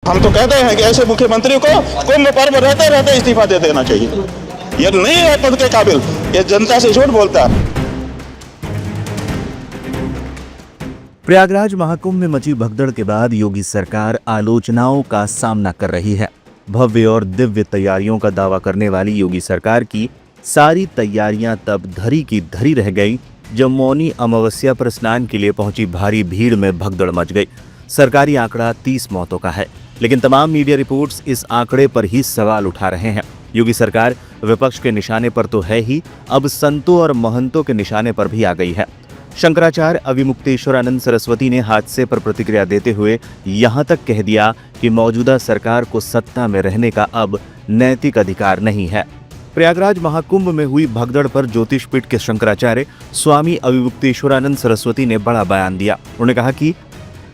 हम तो कहते हैं कि ऐसे मुख्यमंत्री को कुंभ पर्व रहते रहते इस्तीफा दे देना चाहिए। ये नहीं है पद के काबिल, ये जनता से झूठ बोलता है। प्रयागराज महाकुंभ में मची भगदड़ के बाद योगी सरकार आलोचनाओं का सामना कर रही है। भव्य और दिव्य तैयारियों का दावा करने वाली योगी सरकार की सारी तैयारियां तब धरी की धरी रह गई जब मौनी अमावस्या पर स्नान के लिए पहुंची भारी भीड़ में भगदड़ मच गई। सरकारी आंकड़ा 30 मौतों का है, लेकिन तमाम मीडिया रिपोर्ट्स इस आंकड़े पर ही सवाल उठा रहे हैं। योगी सरकार विपक्ष के निशाने पर तो है ही, अब संतों और महंतों के निशाने पर भी आ गई है। शंकराचार्य अविमुक्तेश्वरानंद सरस्वती ने हादसे पर प्रतिक्रिया देते हुए यहां तक कह दिया कि मौजूदा सरकार को सत्ता में रहने का अब नैतिक अधिकार नहीं है। प्रयागराज महाकुंभ में हुई भगदड़ पर ज्योतिष पीठ के शंकराचार्य स्वामी अविमुक्तेश्वरानंद सरस्वती ने बड़ा बयान दिया। उन्होंने कहा कि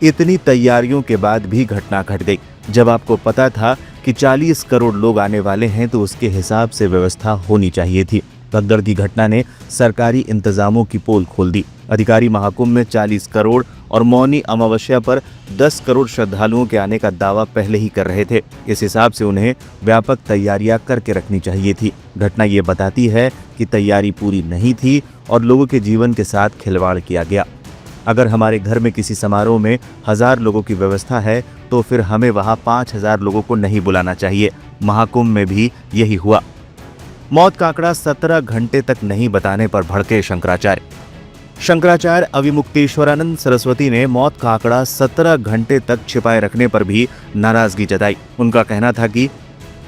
इतनी तैयारियों के बाद भी घटना घट गई। जब आपको पता था कि 40 करोड़ लोग आने वाले हैं तो उसके हिसाब से व्यवस्था होनी चाहिए थी। भगदड़ की घटना ने सरकारी इंतजामों की पोल खोल दी। अधिकारी महाकुंभ में 40 करोड़ और मौनी अमावस्या पर 10 करोड़ श्रद्धालुओं के आने का दावा पहले ही कर रहे थे। इस हिसाब से उन्हें व्यापक तैयारियां करके रखनी चाहिए थी। घटना ये बताती है कि तैयारी पूरी नहीं थी और लोगों के जीवन के साथ खिलवाड़ किया गया। अगर हमारे घर में किसी समारोह में 1000 लोगों की व्यवस्था है तो फिर हमें वहां 5000 लोगों को नहीं बुलाना चाहिए। महाकुंभ में भी यही हुआ। मौत का आंकड़ा 17 घंटे तक नहीं बताने पर भड़के शंकराचार्य अविमुक्तेश्वरानंद सरस्वती ने मौत का आंकड़ा 17 घंटे तक छिपाए रखने पर भी नाराजगी जताई। उनका कहना था कि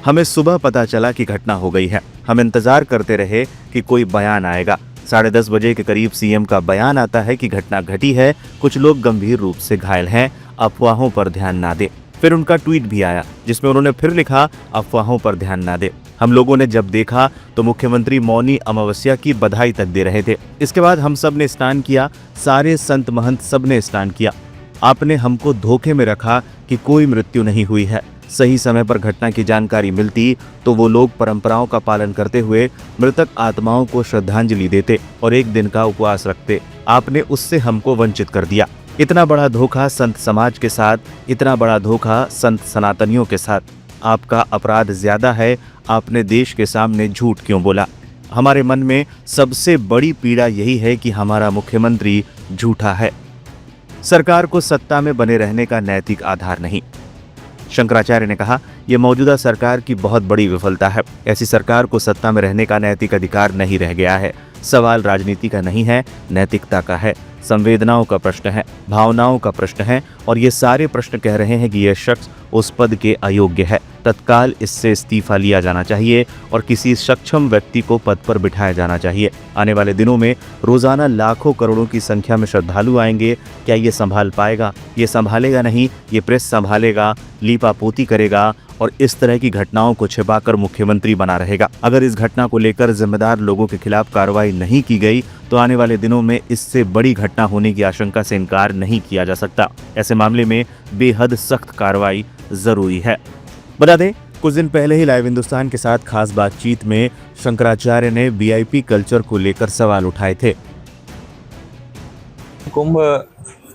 हमें सुबह पता चला कि घटना हो गई है, हम इंतजार करते रहे कि कोई बयान आएगा। 10:30 बजे के करीब सीएम का बयान आता है कि घटना घटी है, कुछ लोग गंभीर रूप से घायल हैं, अफवाहों पर ध्यान ना दे। फिर उनका ट्वीट भी आया जिसमें उन्होंने फिर लिखा, अफवाहों पर ध्यान ना दे। हम लोगों ने जब देखा तो मुख्यमंत्री मौनी अमावस्या की बधाई तक दे रहे थे। इसके बाद हम सब ने स्नान किया, सारे संत महंत सब ने स्नान किया। आपने हमको धोखे में रखा कि कोई मृत्यु नहीं हुई है। सही समय पर घटना की जानकारी मिलती तो वो लोग परंपराओं का पालन करते हुए मृतक आत्माओं को श्रद्धांजलि देते और एक दिन का उपवास रखते। आपने उससे हमको वंचित कर दिया। इतना बड़ा धोखा संत समाज के साथ, इतना बड़ा धोखा संत सनातनियों के साथ। आपका अपराध ज्यादा है। आपने देश के सामने झूठ क्यों बोला? हमारे मन में सबसे बड़ी पीड़ा यही है कि हमारा मुख्यमंत्री झूठा है। सरकार को सत्ता में बने रहने का नैतिक आधार नहीं। शंकराचार्य ने कहा, यह मौजूदा सरकार की बहुत बड़ी विफलता है। ऐसी सरकार को सत्ता में रहने का नैतिक अधिकार नहीं रह गया है। सवाल राजनीति का नहीं है, नैतिकता का है। संवेदनाओं का प्रश्न है, भावनाओं का प्रश्न है और ये सारे प्रश्न कह रहे हैं कि यह शख्स उस पद के अयोग्य है। तत्काल इससे इस्तीफा लिया जाना चाहिए और किसी सक्षम व्यक्ति को पद पर बिठाया जाना चाहिए। आने वाले दिनों में रोजाना लाखों करोड़ों की संख्या में श्रद्धालु आएंगे। क्या ये संभाल पाएगा? ये संभालेगा नहीं, ये प्रेस संभालेगा, लीपापोती करेगा और इस तरह की घटनाओं को छिपाकर मुख्यमंत्री बना रहेगा। अगर इस घटना को लेकर जिम्मेदार लोगों के खिलाफ कार्रवाई नहीं की गई तो आने वाले दिनों में इससे बड़ी घटना होने की आशंका से इनकार नहीं किया जा सकता। ऐसे मामले में बेहद सख्त कार्रवाई जरूरी है। बता दें, कुछ दिन पहले ही लाइव हिंदुस्तान के साथ खास बातचीत में शंकराचार्य ने वीआईपी कल्चर को लेकर सवाल उठाए थे। कुंभ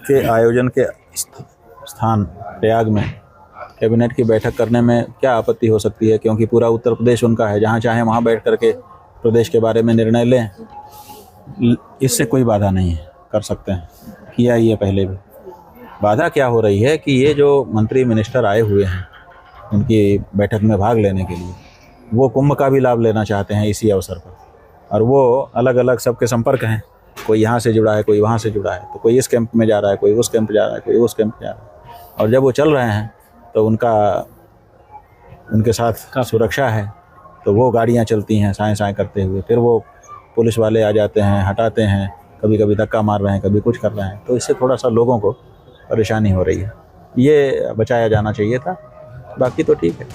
के आयोजन के स्थान प्रयाग में कैबिनेट की बैठक करने में क्या आपत्ति हो सकती है? क्योंकि पूरा उत्तर प्रदेश उनका है, जहाँ चाहे वहाँ बैठ करके प्रदेश के बारे में निर्णय लें, इससे कोई बाधा नहीं है, कर सकते हैं। किया ही है पहले भी। बाधा क्या हो रही है कि ये जो मंत्री मिनिस्टर आए हुए हैं उनकी बैठक में भाग लेने के लिए, वो कुंभ का भी लाभ लेना चाहते हैं इसी अवसर पर, और वो अलग अलग सबके संपर्क हैं। कोई यहाँ से जुड़ा है, कोई वहाँ से जुड़ा है, तो कोई इस कैंप में जा रहा है, कोई उस कैंप जा रहा है, कोई उस कैंप जा रहा है। और जब वो चल रहे हैं तो उनके साथ सुरक्षा है, तो वो गाड़ियाँ चलती हैं साएं साएं करते हुए, फिर वो पुलिस वाले आ जाते हैं, हटाते हैं, कभी कभी धक्का मार रहे हैं, कभी कुछ कर रहे हैं। तो इससे थोड़ा सा लोगों को परेशानी हो रही है, ये बचाया जाना चाहिए था। बाकी तो ठीक है।